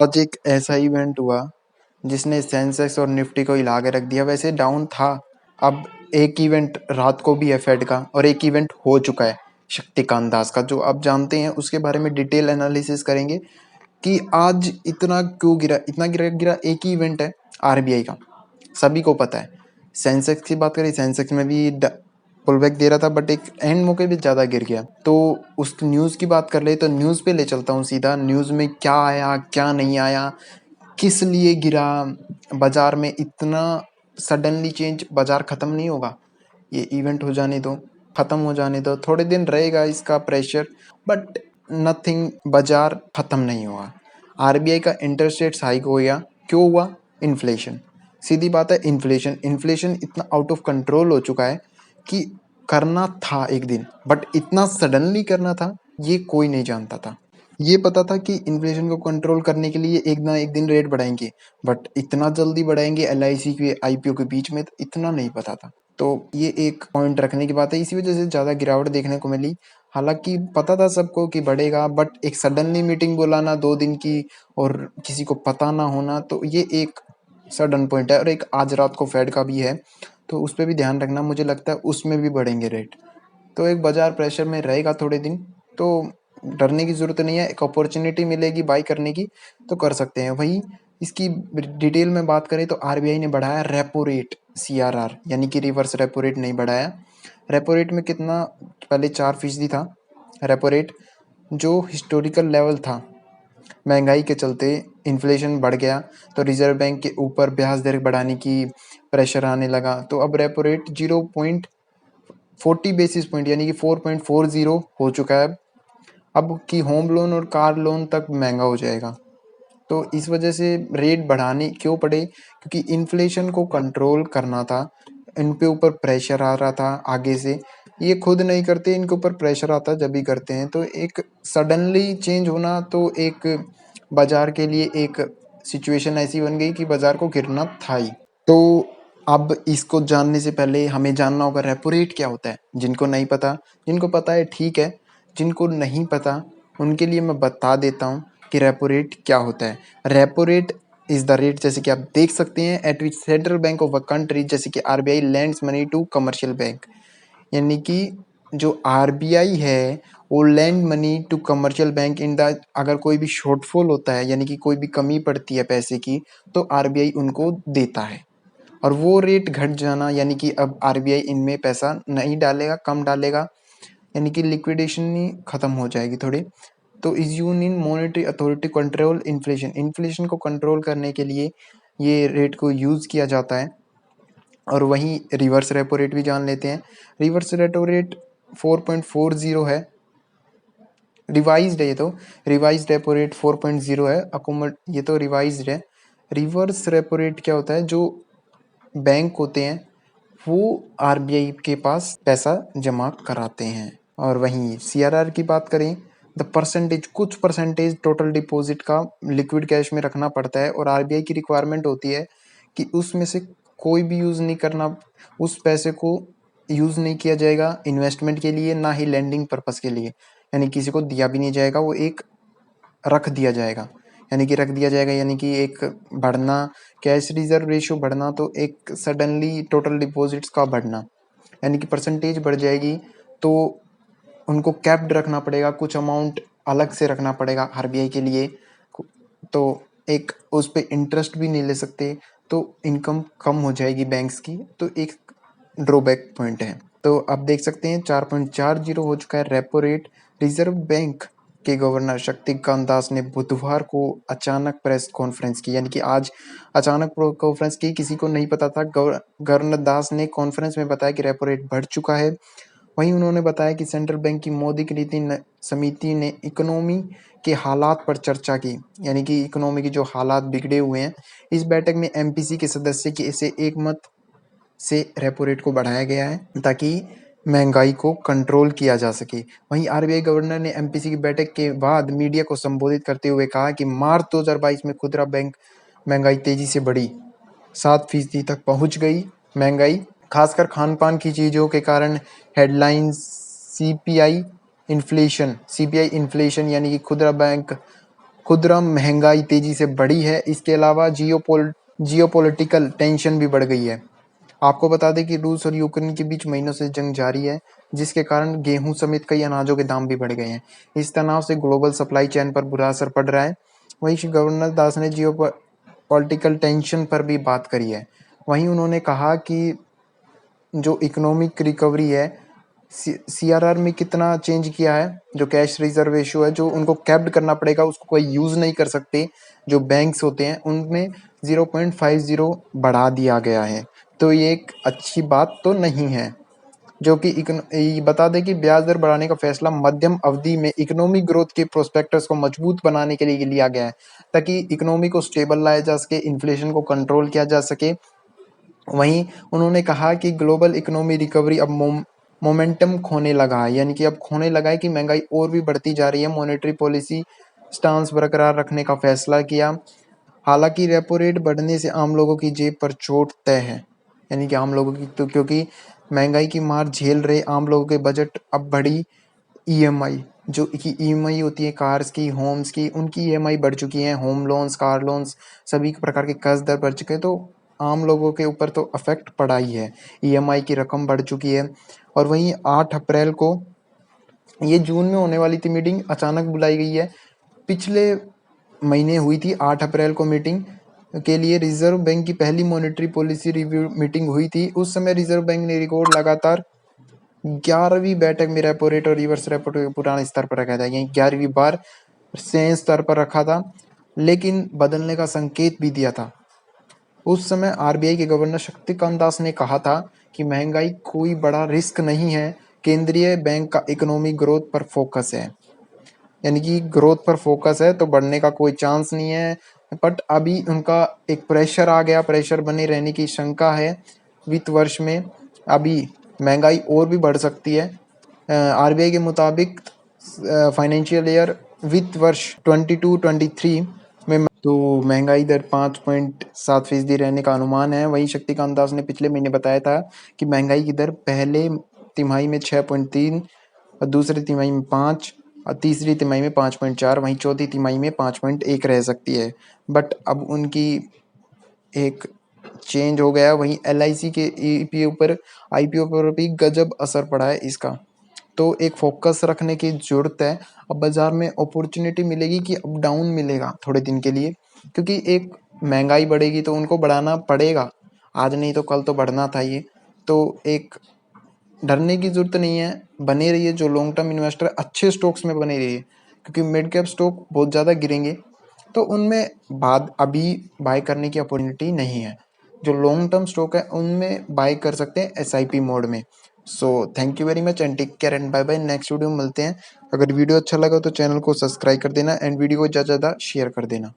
आज एक ऐसा इवेंट हुआ जिसने सेंसेक्स और निफ्टी को हिला के रख दिया। वैसे डाउन था, अब एक इवेंट रात को भी है फेड का और एक इवेंट हो चुका है शक्तिकांत दास का, जो आप जानते हैं। उसके बारे में डिटेल एनालिसिस करेंगे कि आज इतना क्यों गिरा, इतना गिरा एक ही इवेंट है आरबीआई का, सभी को पता है। सेंसेक्स की बात करें, सेंसेक्स में भी पुल बैक दे रहा था, बट एक एंड मौके पे ज़्यादा गिर गया। तो उस न्यूज़ की बात कर ले तो न्यूज़ पे ले चलता हूँ सीधा। न्यूज़ में क्या आया, क्या नहीं आया, किस लिए गिरा, बाजार में इतना सडनली चेंज। बाजार ख़त्म नहीं होगा, ये इवेंट हो जाने दो, ख़त्म हो जाने दो, थोड़े दिन रहेगा इसका प्रेशर, बट नथिंग, बाजार ख़त्म नहीं हुआ। आरबीआई का इंटरेस्ट रेट हाइक हो गया, क्यों हुआ? इन्फ्लेशन, सीधी बात है। इन्फ्लेशन इतना आउट ऑफ कंट्रोल हो चुका है कि करना था एक दिन, बट इतना सडनली करना था ये कोई नहीं जानता था। ये पता था कि इन्फ्लेशन को कंट्रोल करने के लिए एक ना एक दिन रेट बढ़ाएंगे, बट इतना जल्दी बढ़ाएंगे एलआईसी के आईपीओ के बीच में, तो इतना नहीं पता था। तो ये एक पॉइंट रखने की बात है, इसी वजह से ज़्यादा गिरावट देखने को मिली। हालांकि पता था सबको कि बढ़ेगा, बट एक सडनली मीटिंग बुलाना 2 दिन की और किसी को पता ना होना, तो ये एक सडन पॉइंट है। और एक आज रात को फेड का भी है, तो उस पर भी ध्यान रखना। मुझे लगता है उसमें भी बढ़ेंगे रेट, तो एक बाजार प्रेशर में रहेगा थोड़े दिन। तो डरने की ज़रूरत नहीं है, एक अपॉर्चुनिटी मिलेगी बाई करने की तो कर सकते हैं। वहीं इसकी डिटेल में बात करें तो आरबीआई ने बढ़ाया रेपो रेट, सीआरआर, यानी कि रिवर्स रेपो रेट नहीं बढ़ाया। रेपो रेट में कितना, पहले 4% था रेपो रेट, जो हिस्टोरिकल लेवल था। महंगाई के चलते इन्फ्लेशन बढ़ गया, तो रिजर्व बैंक के ऊपर ब्याज दर बढ़ाने की प्रेशर आने लगा। तो अब रेपो रेट 0.40 बेसिस पॉइंट यानी कि 4.40 हो चुका है अब कि होम लोन और कार लोन तक महंगा हो जाएगा। तो इस वजह से रेट बढ़ाने क्यों पड़े? क्योंकि इन्फ्लेशन को कंट्रोल करना था, इन पे ऊपर प्रेशर आ रहा था आगे से। ये खुद नहीं करते, इनके ऊपर प्रेशर आता जब भी करते हैं। तो एक सडनली चेंज होना, तो एक बाजार के लिए एक सिचुएशन ऐसी बन गई कि बाजार को गिरना था ही। तो अब इसको जानने से पहले हमें जानना होगा रेपो रेट क्या होता है। जिनको नहीं पता, जिनको पता है ठीक है, जिनको नहीं पता उनके लिए मैं बता देता हूँ कि रेपो रेट क्या होता है। Repo rate is the rate, जैसे कि आप देख सकते हैं, at which central bank of a country, जैसे कि RBI lends money to commercial bank, यानी कि जो आरबीआई है वो lend money to commercial bank in the, अगर कोई भी शॉर्टफॉल होता है यानी कि कोई भी कमी पड़ती है पैसे की, तो आरबीआई उनको देता है। और वो रेट घट जाना यानी कि अब आरबीआई इनमें पैसा नहीं डालेगा, कम डालेगा, यानी कि लिक्विडेशन ही खत्म हो जाएगी थोड़ी। तो इज यून in monetary authority control inflation, inflation को कंट्रोल करने के लिए ये रेट को यूज़ किया जाता है। और वहीं रिवर्स रेपो रेट भी जान लेते हैं। रिवर्स रेपो रेट 4.40 है, रिवाइज्ड है ये, तो रिवाइज्ड रेपो रेट 4.0 है, अकोमोड ये तो रिवाइज्ड है। रिवर्स रेपो रेट क्या होता है? जो बैंक होते हैं वो आरबीआई के पास पैसा जमा कराते हैं। और वहीं सीआरआर की बात करें, द परसेंटेज, कुछ परसेंटेज टोटल डिपॉजिट का लिक्विड कैश में रखना पड़ता है, और आरबीआई की रिक्वायरमेंट होती है कि उसमें से कोई भी यूज़ नहीं करना, उस पैसे को यूज़ नहीं किया जाएगा इन्वेस्टमेंट के लिए, ना ही लैंडिंग पर्पज़ के लिए, यानी किसी को दिया भी नहीं जाएगा, वो एक रख दिया जाएगा। यानी कि रख दिया जाएगा यानी कि एक बढ़ना, कैश रिजर्व रेशियो बढ़ना, तो एक सडनली टोटल डिपॉजिट्स का बढ़ना, यानी कि परसेंटेज बढ़ जाएगी। तो उनको कैप्ड रखना पड़ेगा, कुछ अमाउंट अलग से रखना पड़ेगा आरबीआई के लिए। तो एक उस पे इंटरेस्ट भी नहीं ले सकते, तो इनकम कम हो जाएगी बैंक्स की, तो एक ड्रॉबैक पॉइंट है। तो आप देख सकते हैं 4.40 हो चुका है रेपो रेट। रिजर्व बैंक के गवर्नर शक्तिकांत दास ने बुधवार को अचानक प्रेस कॉन्फ्रेंस की, यानी कि आज अचानक कॉन्फ्रेंस की, किसी को नहीं पता था। गवर्नर दास ने कॉन्फ्रेंस में बताया कि रेपो रेट बढ़ चुका है। वहीं उन्होंने बताया कि सेंट्रल बैंक की मौद्रिक नीति समिति ने इकोनॉमी के हालात पर चर्चा की, यानी कि इकोनॉमी की जो हालात बिगड़े हुए हैं। इस बैठक में एमपीसी के सदस्य की इसे एक मत से रेपो रेट को बढ़ाया गया है ताकि महंगाई को कंट्रोल किया जा सके। वहीं आरबीआई गवर्नर ने एमपीसी की बैठक के बाद मीडिया को संबोधित करते हुए कहा कि मार्च 2022 में खुदरा बैंक महंगाई तेजी से बढ़ी, 7% तक पहुंच गई महंगाई, खासकर खान पान की चीज़ों के कारण। हेडलाइंस सीपीआई इन्फ्लेशन यानी कि खुदरा बैंक खुदरा महंगाई तेजी से बढ़ी है। इसके अलावा जियोपॉलिटिकल टेंशन भी बढ़ गई है। आपको बता दें कि रूस और यूक्रेन के बीच महीनों से जंग जारी है, जिसके कारण गेहूं समेत कई अनाजों के दाम भी बढ़ गए हैं। इस तनाव से ग्लोबल सप्लाई चेन पर बुरा असर पड़ रहा है। वहीं श्री गवर्नर दास ने जियो पॉलिटिकल टेंशन पर भी बात करी है। वहीं उन्होंने कहा कि जो इकोनॉमिक रिकवरी है, सीआरआर में कितना चेंज किया है, जो कैश रिजर्व रेशियो है जो उनको कैप्ड करना पड़ेगा, उसको कोई यूज नहीं कर सकते। जो बैंक्स होते हैं उनमें 0.50 बढ़ा दिया गया है। तो ये एक अच्छी बात तो नहीं है। जो कि ये बता दें कि ब्याज दर बढ़ाने का फैसला मध्यम अवधि में इकोनॉमिक ग्रोथ के प्रोस्पेक्टस को मजबूत बनाने के लिए लिया गया है, ताकि इकोनॉमी को स्टेबल लाया जा सके, इन्फ्लेशन को कंट्रोल किया जा सके। वहीं उन्होंने कहा कि ग्लोबल इकोनॉमी रिकवरी अब मोमेंटम खोने लगा है, यानी कि अब खोने लगा है कि महंगाई और भी बढ़ती जा रही है। मॉनेटरी पॉलिसी स्टांस बरकरार रखने का फैसला किया। हालांकि रेपो रेट बढ़ने से आम लोगों की जेब पर चोट तय है, यानी कि आम लोगों की, तो क्योंकि महंगाई की मार झेल रहे आम लोगों के बजट अब बढ़ी। ईएमआई, जो कि ईएमआई होती है कार्स की, होम्स की, उनकी ईएमआई बढ़ चुकी है। होम लोन्स, कार लोन्स, सभी प्रकार के कर्ज दर बढ़ चुके हैं। तो आम लोगों के ऊपर तो अफेक्ट पड़ा ही है। ईएमआई की रकम बढ़ चुकी है। और वहीं 8 अप्रैल को, ये जून में होने वाली थी मीटिंग, अचानक बुलाई गई है। पिछले महीने हुई थी 8 अप्रैल को मीटिंग के लिए रिजर्व बैंक की पहली मॉनेटरी पॉलिसी रिव्यू मीटिंग हुई थी। उस समय रिजर्व बैंक ने रिकॉर्ड लगातार 11वीं बैठक में रेपो रेट और रिवर्स रेपो रेट पुराने स्तर पर रखा था, यही 11वीं बार सेम स्तर पर रखा था, लेकिन बदलने का संकेत भी दिया था। उस समय आरबीआई के गवर्नर शक्तिकांत दास ने कहा था कि महंगाई कोई बड़ा रिस्क नहीं है, केंद्रीय बैंक का इकोनॉमिक ग्रोथ पर फोकस है। यानी कि ग्रोथ पर फोकस है तो बढ़ने का कोई चांस नहीं है। बट अभी उनका एक प्रेशर आ गया, प्रेशर बने रहने की शंका है। वित्त वर्ष में अभी महंगाई और भी बढ़ सकती है। आरबीआई के मुताबिक फाइनेंशियल ईयर वित्त वर्ष 22-23 में तो महंगाई दर 5.7% रहने का अनुमान है। वहीं शक्तिकांत दास ने पिछले महीने बताया था कि महंगाई की दर पहले तिमाही में 6.3 और दूसरी तिमाही में 5 और तीसरी तिमाही में 5.4, वहीं चौथी तिमाही में 5.1 रह सकती है। बट अब उनकी एक चेंज हो गया। वहीं एलआईसी के आईपीओ पर भी गजब असर पड़ा है इसका। तो एक फोकस रखने की जरूरत है। अब बाजार में अपॉर्चुनिटी मिलेगी कि अप डाउन मिलेगा थोड़े दिन के लिए, क्योंकि एक महंगाई बढ़ेगी तो उनको बढ़ाना पड़ेगा, आज नहीं तो कल तो बढ़ना था ये। तो एक डरने की जरूरत नहीं है, बने रहिए। जो लॉन्ग टर्म इन्वेस्टर अच्छे स्टॉक्स में बने रहिए, क्योंकि मिड कैप स्टॉक बहुत ज़्यादा गिरेंगे तो उनमें बाद अभी बाय करने की अपॉर्चुनिटी नहीं है। जो लॉन्ग टर्म स्टॉक है उनमें बाय कर सकते हैं एसआईपी मोड में। So thank you very much and take care and bye bye. Next video में मिलते हैं। अगर वीडियो अच्छा लगा तो चैनल को सब्सक्राइब कर देना एंड वीडियो को ज़्यादा से ज़्यादा शेयर कर देना।